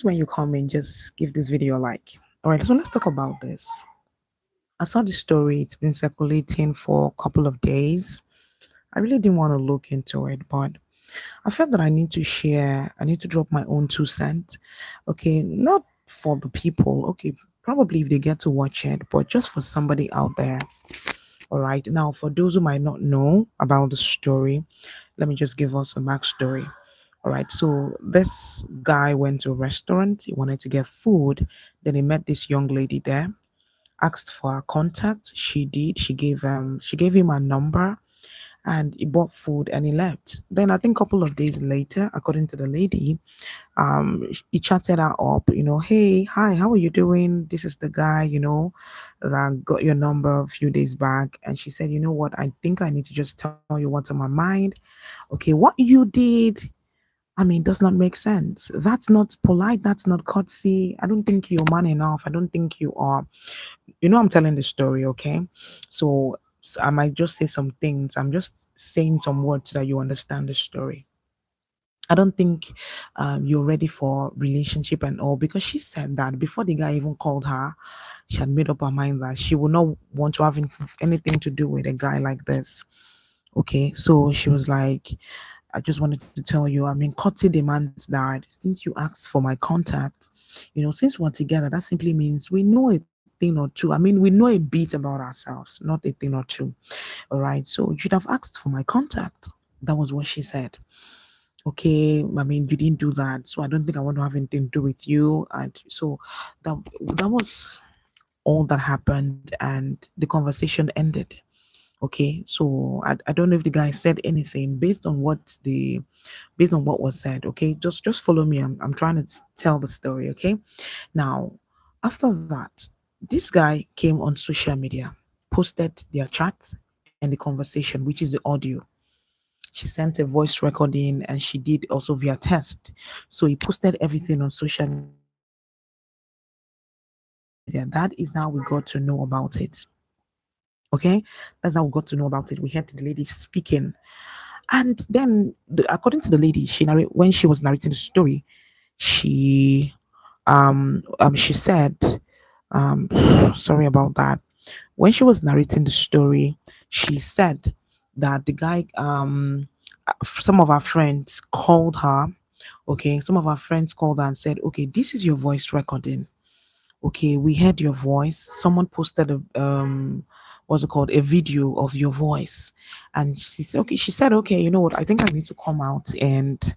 Please, when you come in, just give this video a like. All right, so let's talk about this. I saw the story, it's been circulating for a couple of days. I really didn't want to look into it, but I felt that I need to share, I need to drop my own 2 cents. Okay, not for the people, okay, probably if they get to watch it, but just for somebody out there. All right, now for those who might not know about the story, let me just give us a backstory. All right, so this guy went to a restaurant, he wanted to get food, then he met this young lady there, asked for her contact. She did, she gave him a number and he bought food and he left. Then I think a couple of days later, according to the lady, he chatted her up, hey, hi, how are you doing? This is the guy, that got your number a few days back. And she said, you know what, I think I need to just tell you what's on my mind. Okay, what you did, I mean, does not make sense. That's not polite. That's not courtesy. I don't think you're man enough. I don't think you are. I'm telling the story, okay? So I might just say some things. I'm just saying some words so that you understand the story. I don't think you're ready for relationship and all because she said that before the guy even called her, she had made up her mind that she would not want to have anything to do with a guy like this. Okay, so she was like, I just wanted to tell you, I mean, Coty demands that since you asked for my contact, since we're together, that simply means we know a thing or two. I mean, we know a bit about ourselves, not a thing or two. All right, so you should have asked for my contact. That was what she said. Okay, I mean, you didn't do that, so I don't think I want to have anything to do with you. And so that that was all that happened, and the conversation ended. Okay, so I don't know if the guy said anything based on what was said. Okay, just follow me. I'm trying to tell the story. Okay, now after that, this guy came on social media, posted their chat and the conversation, which is the audio. She sent a voice recording and she did also via test. So he posted everything on social media. That is how we got to know about it. Okay, that's how we got to know about it. We heard the lady speaking. And then, according to the lady, when she was narrating the story, she she said, sorry about that. When she was narrating the story, she said that the guy, some of our friends called her. Okay, some of our friends called her and said, okay, this is your voice recording. Okay, we heard your voice. Someone posted a what's it called, a video of your voice, and she said, okay, you know what, I think I need to come out and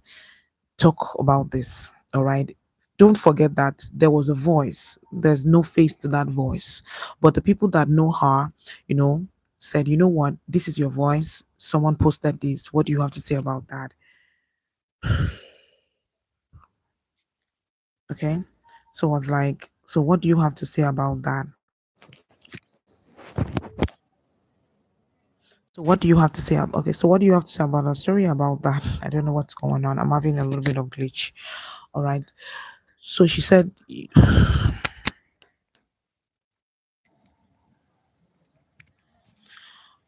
talk about this. All right. Don't forget that there was a voice. There's no face to that voice. But the people that know her, you know, said, you know what, this is your voice. Someone posted this. What do you have to say about that? Okay. So I was like, so what do you have to say about that? So what do you have to say? Okay, so what do you have to say about a story about that? I don't know what's going on. I'm having a little bit of glitch. All right. So she said,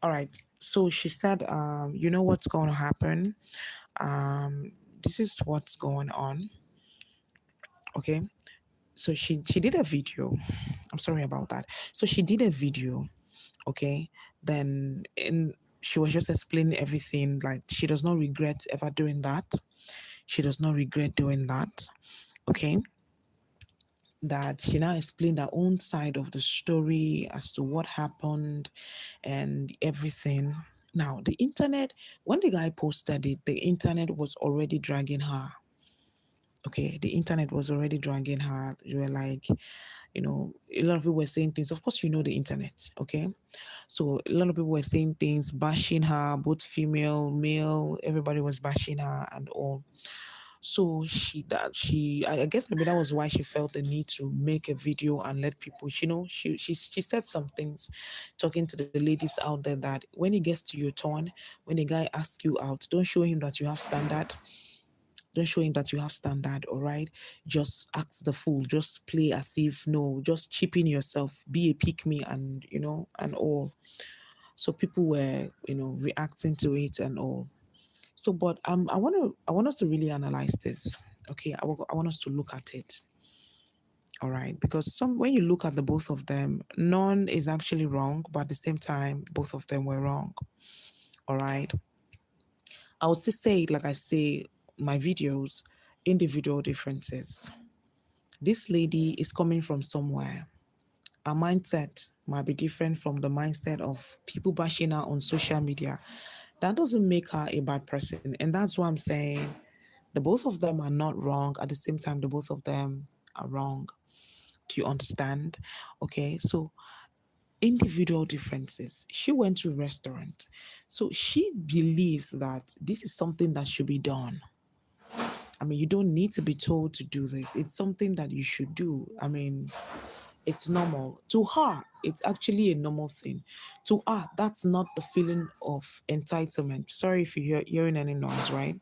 all right. So she said, you know what's going to happen? This is what's going on. Okay. So she did a video. I'm sorry about that. So she did a video. Okay. Then in she was just explaining everything. Like she does not regret ever doing that. She does not regret doing that. Okay. That she now explained her own side of the story as to what happened and everything. Now, the internet, when the guy posted it, the internet was already dragging her. Okay, the internet was already dragging her. You were like, a lot of people were saying things. Of course, you know the internet. Okay, so a lot of people were saying things, bashing her, both female, male. Everybody was bashing her and all. So I guess maybe that was why she felt the need to make a video and let people, she said some things, talking to the ladies out there, that when it gets to your turn, when a guy asks you out, don't show him that you have standard. Don't show him that you have standard, all right? Just act the fool. Just play as if no, just chip in yourself, be a pick me, and and all. So people were, reacting to it and all. So, but I want us to really analyze this. Okay, I want us to look at it. All right, because some when you look at the both of them, none is actually wrong, but at the same time, both of them were wrong. All right, I will still say it like I say my videos, individual differences. This lady is coming from somewhere. Our mindset might be different from the mindset of people bashing her on social media. That doesn't make her a bad person. And that's why I'm saying the both of them are not wrong. At the same time, the both of them are wrong. Do you understand? Okay, so individual differences. She went to a restaurant. So she believes that this is something that should be done. I mean, you don't need to be told to do this. It's something that you should do. I mean, it's normal. To her, it's actually a normal thing. To her, that's not the feeling of entitlement. Sorry if you're hearing any noise, right?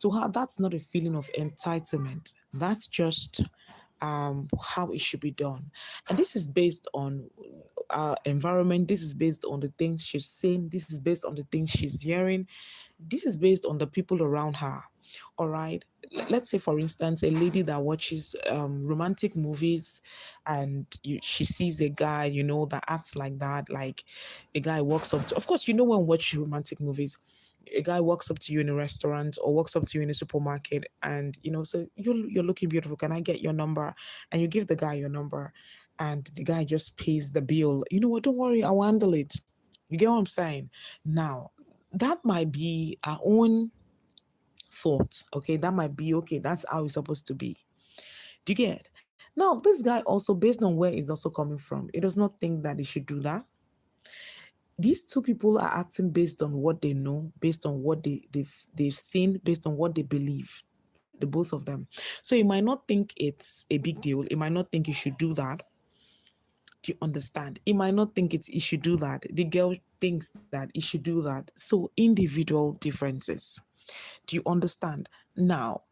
To her, that's not a feeling of entitlement. That's just how it should be done. And this is based on our environment. This is based on the things she's seeing. This is based on the things she's hearing. This is based on the people around her. All right. Let's say, for instance, a lady that watches romantic movies and she sees a guy, that acts like that, like a guy walks up to, of course, when we watch romantic movies, a guy walks up to you in a restaurant or walks up to you in a supermarket and, so you're looking beautiful. Can I get your number? And you give the guy your number and the guy just pays the bill. You know what? Don't worry. I'll handle it. You get what I'm saying? Now, that might be our own thought. Okay, that might be okay. That's how it's supposed to be. Do you get? Now, this guy also, based on where he's also coming from, he does not think that he should do that. These two people are acting based on what they know, based on what they've seen, based on what they believe. The both of them. So you might not think it's a big deal. You might not think you should do that. Do you understand? He might not think he should do that. The girl thinks that he should do that. So individual differences. Do you understand? Now,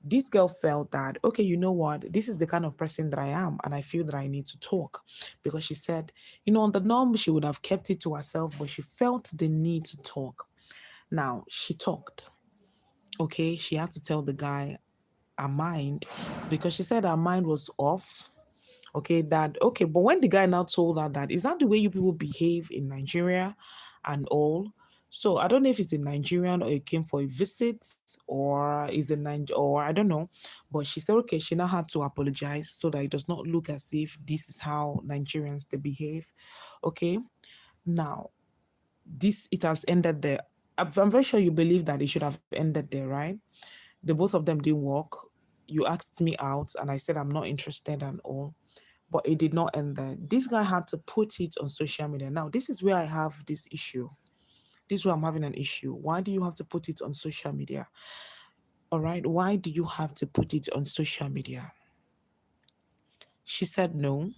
this girl felt that, okay, you know what? This is the kind of person that I am, and I feel that I need to talk. Because she said, on the norm, she would have kept it to herself, but she felt the need to talk. Now, she talked. Okay, she had to tell the guy her mind because she said her mind was off. Okay, that okay, but when the guy now told her that, is that the way you people behave in Nigeria and all? So I don't know if it's a Nigerian or it came for a visit or is a or I don't know. But she said okay, she now had to apologize so that it does not look as if this is how Nigerians they behave. Okay. Now this it has ended there. I'm very sure you believe that it should have ended there, right? The both of them didn't work. You asked me out and I said I'm not interested and all, but it did not end there. This guy had to put it on social media. Now, this is where I have this issue. This is where I'm having an issue. Why do you have to put it on social media? All right. Why do you have to put it on social media? She said no.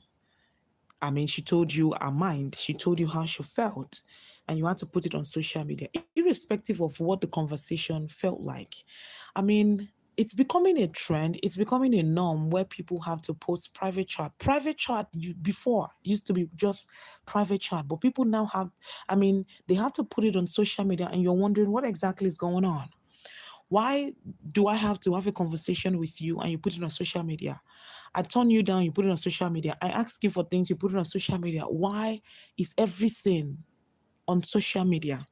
I mean, she told you her mind. She told you how she felt. And you had to put it on social media, irrespective of what the conversation felt like. I mean, it's becoming a trend. It's becoming a norm where people have to post private chat. Private chat before used to be just private chat, but people now have, I mean, they have to put it on social media and you're wondering what exactly is going on. Why do I have to have a conversation with you and you put it on social media? I turn you down, you put it on social media. I ask you for things, you put it on social media. Why is everything on social media?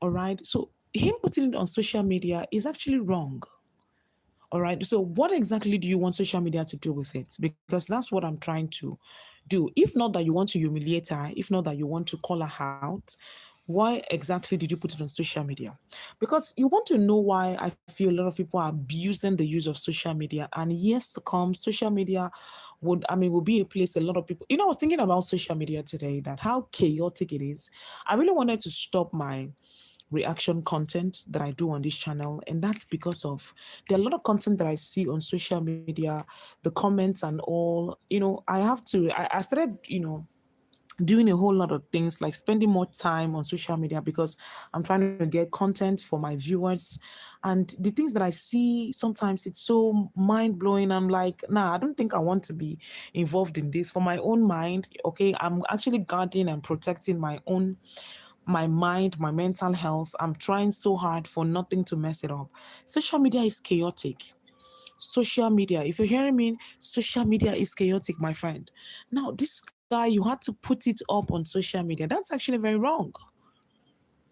All right. So him putting it on social media is actually wrong. All right. So, what exactly do you want social media to do with it? Because that's what I'm trying to do. If not that you want to humiliate her, if not that you want to call her out, why exactly did you put it on social media? Because you want to know why I feel a lot of people are abusing the use of social media. And years to come, social media will be a place a lot of people, I was thinking about social media today, that how chaotic it is. I really wanted to stop my reaction content that I do on this channel. And that's because of there are a lot of content that I see on social media, the comments and all. I have to, I started, doing a whole lot of things like spending more time on social media because I'm trying to get content for my viewers. And the things that I see sometimes it's so mind blowing. I'm like, nah, I don't think I want to be involved in this for my own mind. Okay, I'm actually guarding and protecting my mind, my mental health. I'm trying so hard for nothing to mess it up. Social media is chaotic. social media, if you're hearing me, social media is chaotic, my friend. Now, this guy, you had to put it up on social media. That's actually very wrong.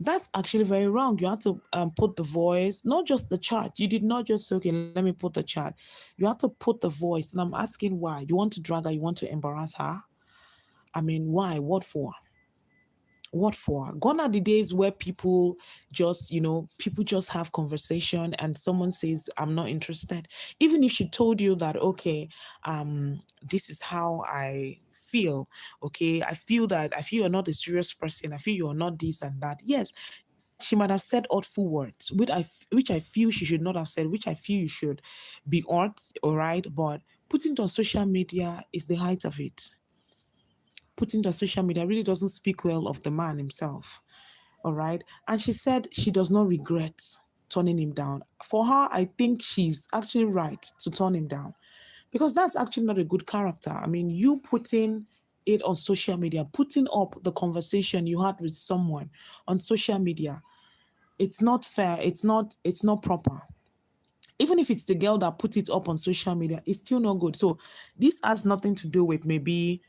That's actually very wrong. You had to put the voice, not just the chat. You did not just say, okay, let me put the chat. You had to put the voice. And I'm asking why. You want to drag her, you want to embarrass her? I mean, why? What for? What for? Gone are the days where people just, people just have conversation and someone says, I'm not interested. Even if she told you that, okay, this is how I feel. Okay, I feel you're not a serious person. I feel you're not this and that. Yes, she might have said hurtful words, which I feel she should not have said, which I feel you should be hurt, all right? But putting it on social media is the height of it. Putting it on social media really doesn't speak well of the man himself, all right? And she said she does not regret turning him down. For her, I think she's actually right to turn him down because that's actually not a good character. I mean, you putting it on social media, putting up the conversation you had with someone on social media, it's not fair. It's not proper. Even if it's the girl that put it up on social media, it's still not good. So this has nothing to do with maybe,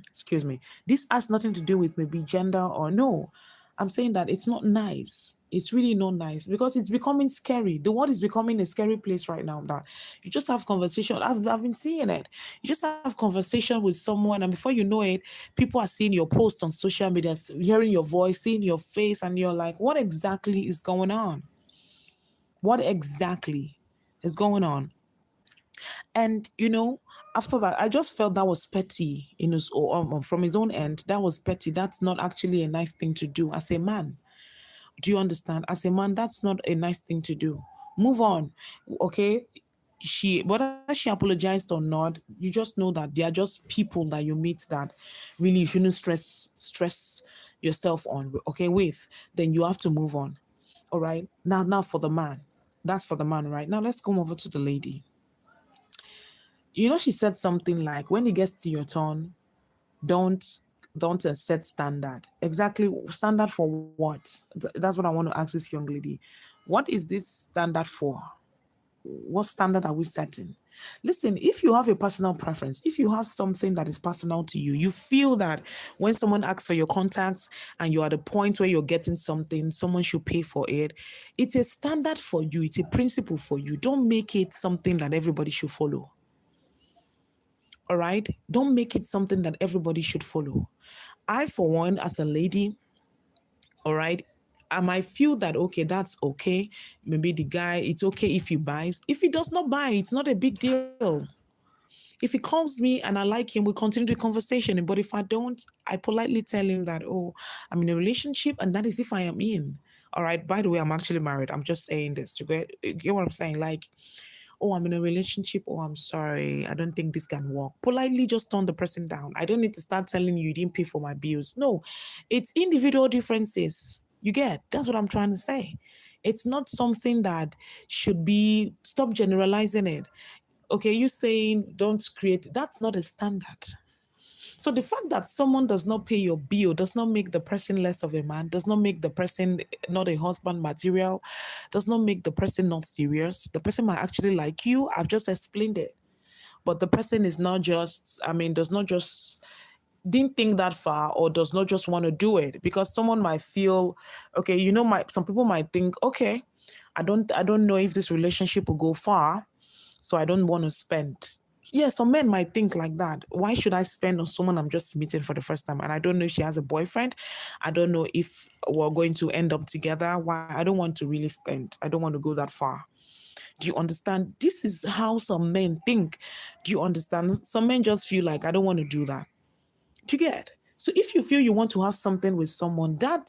excuse me, this has nothing to do with maybe gender or no. I'm saying that it's not nice. It's really not nice because it's becoming scary. The world is becoming a scary place right now. That you just have conversation. I've been seeing it. You just have conversation with someone, and before you know it, people are seeing your post on social media, hearing your voice, seeing your face, and you're like, what exactly is going on? What exactly is going on? And after that, I just felt that was petty in from his own end. That was petty. That's not actually a nice thing to do as a man. Do you understand? As a man, that's not a nice thing to do. Move on, okay? Whether she apologized or not, you just know that they are just people that you meet that really you shouldn't stress yourself on. Okay, with then you have to move on. All right. Now for the man. That's for the man, right? Now let's go over to the lady. She said something like, when it gets to your turn, don't don't set standard. Exactly, standard for what? That's what I want to ask this young lady. What is this standard for? What standard are we setting? Listen, if you have a personal preference, if you have something that is personal to you, you feel that when someone asks for your contacts and you're at a point where you're getting something, someone should pay for it. It's a standard for you, it's a principle for you. Don't make it something that everybody should follow. All right? Don't make it something that everybody should follow. I, for one, as a lady, all right, I might feel that, okay, that's okay. Maybe the guy, it's okay if he buys. If he does not buy, it's not a big deal. If he calls me and I like him, we continue the conversation. But if I don't, I politely tell him that, oh, I'm in a relationship, and that is if I am in. All right. By the way, I'm actually married. I'm just saying this. You get what I'm saying? Like, oh, I'm in a relationship. Oh, I'm sorry. I don't think this can work. Politely just turn the person down. I don't need to start telling you didn't pay for my bills. No, it's individual differences. You get? That's what I'm trying to say. It's not something that should be, stop generalizing it. Okay, you saying don't create, that's not a standard. So the fact that someone does not pay your bill does not make the person less of a man, does not make the person not a husband material, does not make the person not serious. The person might actually like you. I've just explained it. But the person is not just, does not just didn't think that far or does not just want to do it because someone might feel, okay, some people might think, okay, I don't know if this relationship will go far, so I don't want to spend. Yeah, some men might think like that. Why should I spend on someone I'm just meeting for the first time? And I don't know if she has a boyfriend. I don't know if we're going to end up together. Why? I don't want to really spend. I don't want to go that far. Do you understand? This is how some men think. Do you understand? Some men just feel like, I don't want to do that. Do you get? So if you feel you want to have something with someone, that